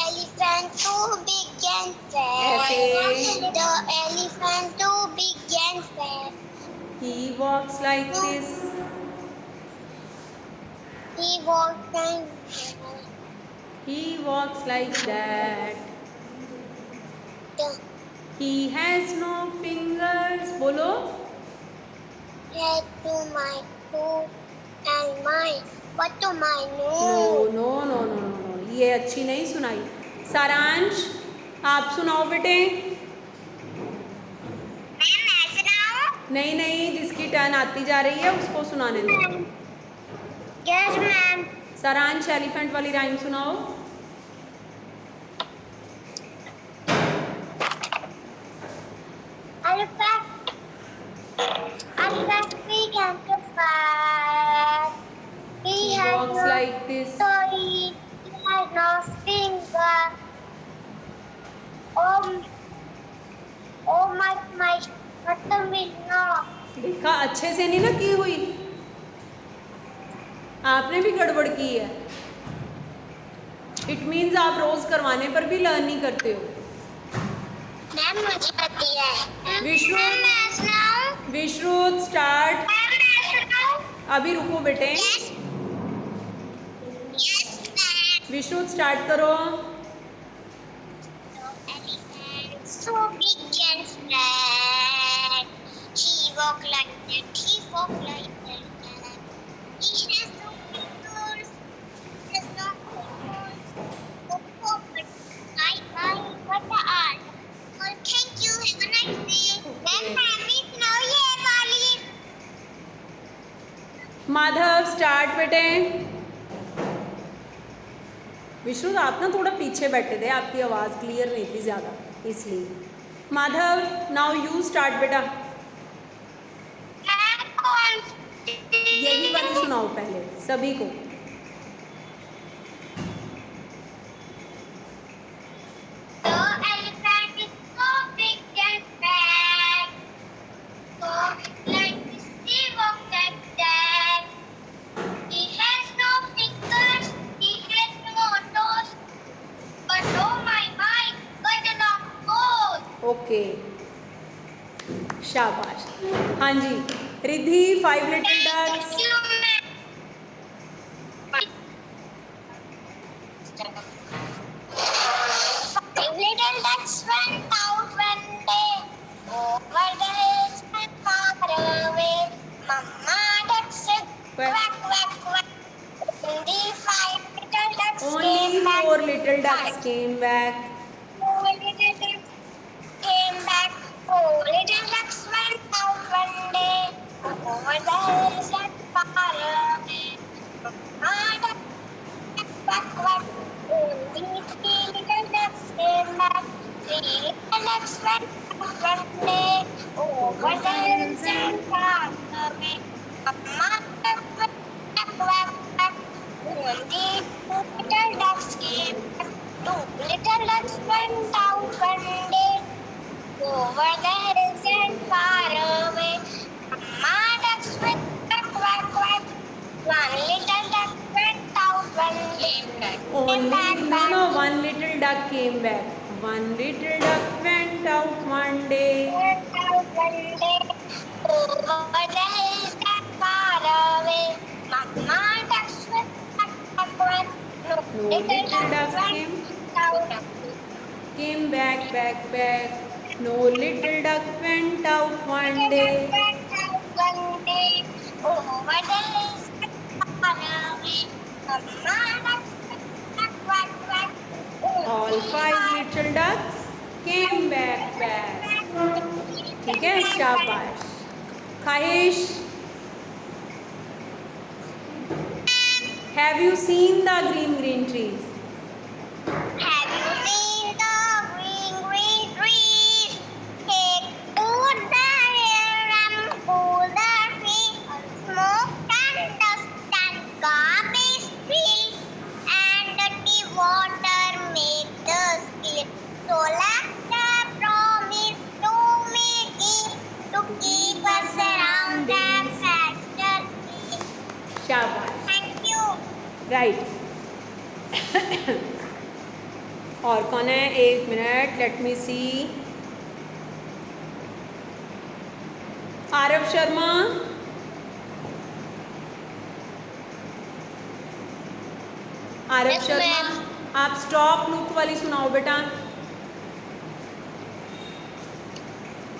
[SPEAKER 2] Elephant too big and fat.
[SPEAKER 1] ऐसे।
[SPEAKER 2] The elephant too big and fat.
[SPEAKER 1] He walks like this.
[SPEAKER 2] He walks and
[SPEAKER 1] He walks like that.
[SPEAKER 2] the
[SPEAKER 1] He has no fingers. बोलो।
[SPEAKER 2] head to my foot and my butt to my
[SPEAKER 1] no
[SPEAKER 2] nose.
[SPEAKER 1] No no no no no, ये अच्छी नहीं सुनाई। सारांश, आप सुनाओ बेटे।
[SPEAKER 2] मैं सुनाऊं?
[SPEAKER 1] नहीं नहीं, जिसकी टर्न आती जा रही है उसको सुनाने दो।
[SPEAKER 2] Yes, ma'am.
[SPEAKER 1] सारांश, एलिफेंट वाली राइम सुनाओ।
[SPEAKER 2] Elephant big and fat. He
[SPEAKER 1] He
[SPEAKER 2] has
[SPEAKER 1] walks
[SPEAKER 2] no
[SPEAKER 1] like this.
[SPEAKER 2] toes. He has no finger. Oh, oh my bottom is not.
[SPEAKER 1] देखा, अच्छे से नहीं ना की हुई, आपने भी गड़बड़ की है। इट मीन्स आप रोज करवाने पर भी लर्न नहीं करते हो।
[SPEAKER 2] मैम मुझे पता है।
[SPEAKER 1] विश्व,
[SPEAKER 2] मैम मैं सुनाऊं?
[SPEAKER 1] विश्रुत स्टार्ट।
[SPEAKER 2] मैम मैं सुनाऊं?
[SPEAKER 1] अभी रुको बेटे,
[SPEAKER 2] Yes. Yes, ma'am.
[SPEAKER 1] विश्रुत स्टार्ट करो।
[SPEAKER 2] Elephant so big and fat. He walk like that. He walk like that. He has no fingers. He has no fingers. Oh, but I what the art. Well, thank you. Have a nice day. Then family सुनाओ ये वाली.
[SPEAKER 1] Madhav start बेटे। विश्रुत, आप ना थोड़ा पीछे बैठे थे, आपकी आवाज़ क्लियर नहीं थी ज़्यादा, इसलिए। माधव, नाउ यू स्टार्ट बेटा।
[SPEAKER 2] मैं कौन?
[SPEAKER 1] यही वाली सुनाओ पहले सभी को।
[SPEAKER 2] The elephant is so big and fat. So like this, he walks like that. He has no fingers, he has no toes. But oh my, what a long goes.
[SPEAKER 1] Okay, शाबाश। हाँ जी, Riddhi, 5 little ducks.
[SPEAKER 2] Thank you, ma'am. Five little ducks went out one day over the hills and far away. Mama duck said, quack, quack, quack. The 5 little ducks
[SPEAKER 1] Only
[SPEAKER 2] came back.
[SPEAKER 1] 4 little ducks came back.
[SPEAKER 2] 4 little ducks came back. 4 little ducks went out one day over the hills and far away. Mama duck said, quack, quack. Only 3 little ducks came back. 3 little ducks went out one day over the hills and far away. Mama duck said, quack, quack, quack. Only 2 little ducks came back. 2 little ducks went out one day over the hills and far away. Mama duck said, quack, quack, quack. 1 little duck went out one day.
[SPEAKER 1] Only, no, 1 little duck came back. 1 little duck went out one day.
[SPEAKER 2] Went out one day over the hills and far away. Mama duck said, quack, quack, quack. No little duck went out.
[SPEAKER 1] Came back, back, back. No little duck went out one day.
[SPEAKER 2] Went out one day over the hills and far away. Mama duck said, quack, quack, quack.
[SPEAKER 1] All 5 little ducks came back, back. ठीक है, शाबाश। खाहिश, have you seen the green green trees?
[SPEAKER 2] Have you seen the green, green trees? Take to the air and cool the tree. Smoke and dust and garbage free.
[SPEAKER 1] Right. और कौन है, एक minute, let me see. Aarav Sharma, Aarav
[SPEAKER 2] Yes,
[SPEAKER 1] Sharma,
[SPEAKER 2] ma'am.
[SPEAKER 1] आप stop look वाली सुनाओ बेटा।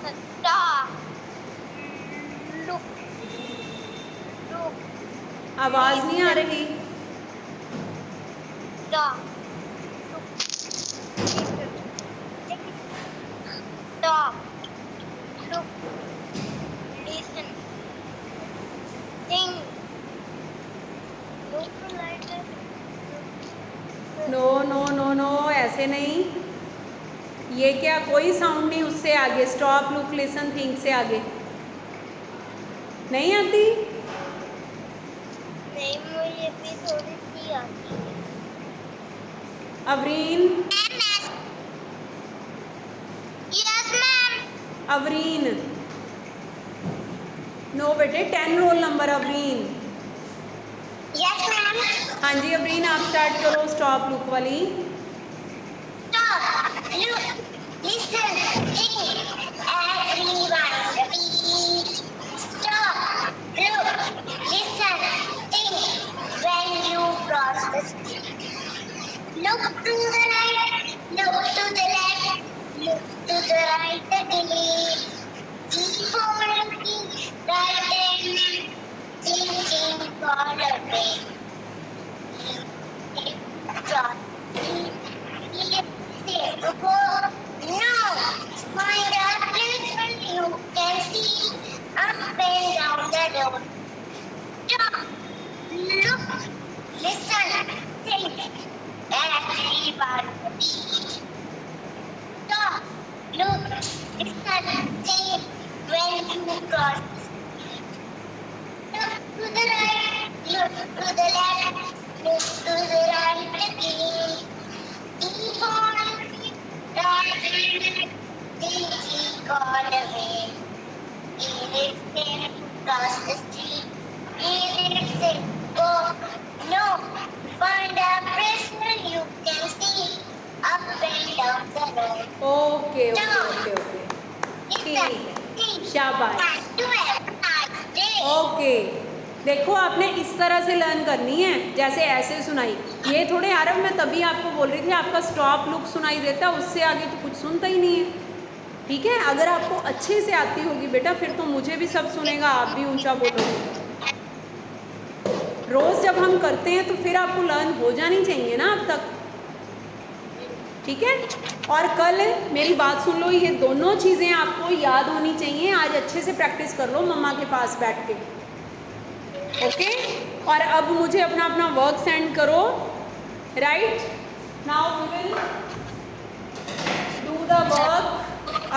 [SPEAKER 2] Stop. Look. Look.
[SPEAKER 1] आवाज़ नहीं आ रही।
[SPEAKER 2] Stop. Stop. Look. Listen. Think. Look like a
[SPEAKER 1] no no no no, ऐसे नहीं। ये क्या, कोई साउंड नहीं उससे आगे, स्टॉप लुक लिसन थिंक से आगे नहीं आती।
[SPEAKER 2] नहीं, मुझे भी थोड़ी सी आती है।
[SPEAKER 1] अवरीन,
[SPEAKER 2] Yes, ma'am.
[SPEAKER 1] अवरीन, नो बेटे, 10 रोल नंबर अवरीन।
[SPEAKER 2] Yes, ma'am.
[SPEAKER 1] हाँ जी अवरीन, आप स्टार्ट करो स्टॉप लुक वाली।
[SPEAKER 2] Stop. Look. Listen. Think. Everyone repeat. Stop. Look. Listen. Think. When you cross the street. Look to the right. Look to the left. Look to the right again. Keep on looking right and left. Thinking all away. Cross. Go. Now, find a place where you can see up and down the road. Stop. Look. Listen. Think. Everybody repeat. Stop. Look. Listen. Think. When you cross. Look to the right. Look to the left. Look to the right again. Keep on looking right and left. Thinking all the way. Is it safe to cross the street? Is it safe? Go. No. Find a place where you can see up and down the road.
[SPEAKER 1] Okay okay okay okay,
[SPEAKER 2] Listen.
[SPEAKER 1] ठीक,
[SPEAKER 2] Think.
[SPEAKER 1] शाबाश।
[SPEAKER 2] And do it. Nice day.
[SPEAKER 1] Okay, देखो आपने इस तरह से learn करनी है, जैसे ऐसे सुनाई। ये थोड़े आरव, मैं तभी आपको बोल रही थी आपका स्टॉप लुक सुनाई देता, उससे आगे तो कुछ सुनता ही नहीं है। ठीक है, अगर आपको अच्छे से आती होगी बेटा, फिर तो मुझे भी सब सुनेगा, आप भी ऊंचा बोलोगे। रोज़ जब हम करते हैं तो फिर आपको लर्न हो जानी चाहिए ना अब तक। ठीक है, और कल मेरी बात सुन लो, ये दोनों चीज़ें आपको याद होनी चाहिए। आज अच्छे से प्रैक्टिस कर लो मम्मा के पास बैठ के। ओके, और अब मुझे अपना अपना वर्क सेंड करो। Right now we will do the work.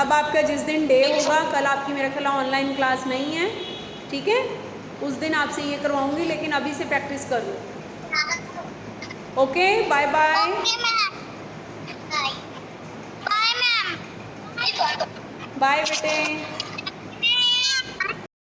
[SPEAKER 1] अब आपका जिस दिन डे होगा, कल आपकी मेरा ख्याल ऑनलाइन क्लास नहीं है, ठीक है, उस दिन आपसे ये करवाऊंगी, लेकिन अभी से प्रैक्टिस कर लो। Okay, bye bye.
[SPEAKER 2] Okay, ma'am. Bye. Bye, ma'am. Bye.
[SPEAKER 1] Bye बेटे।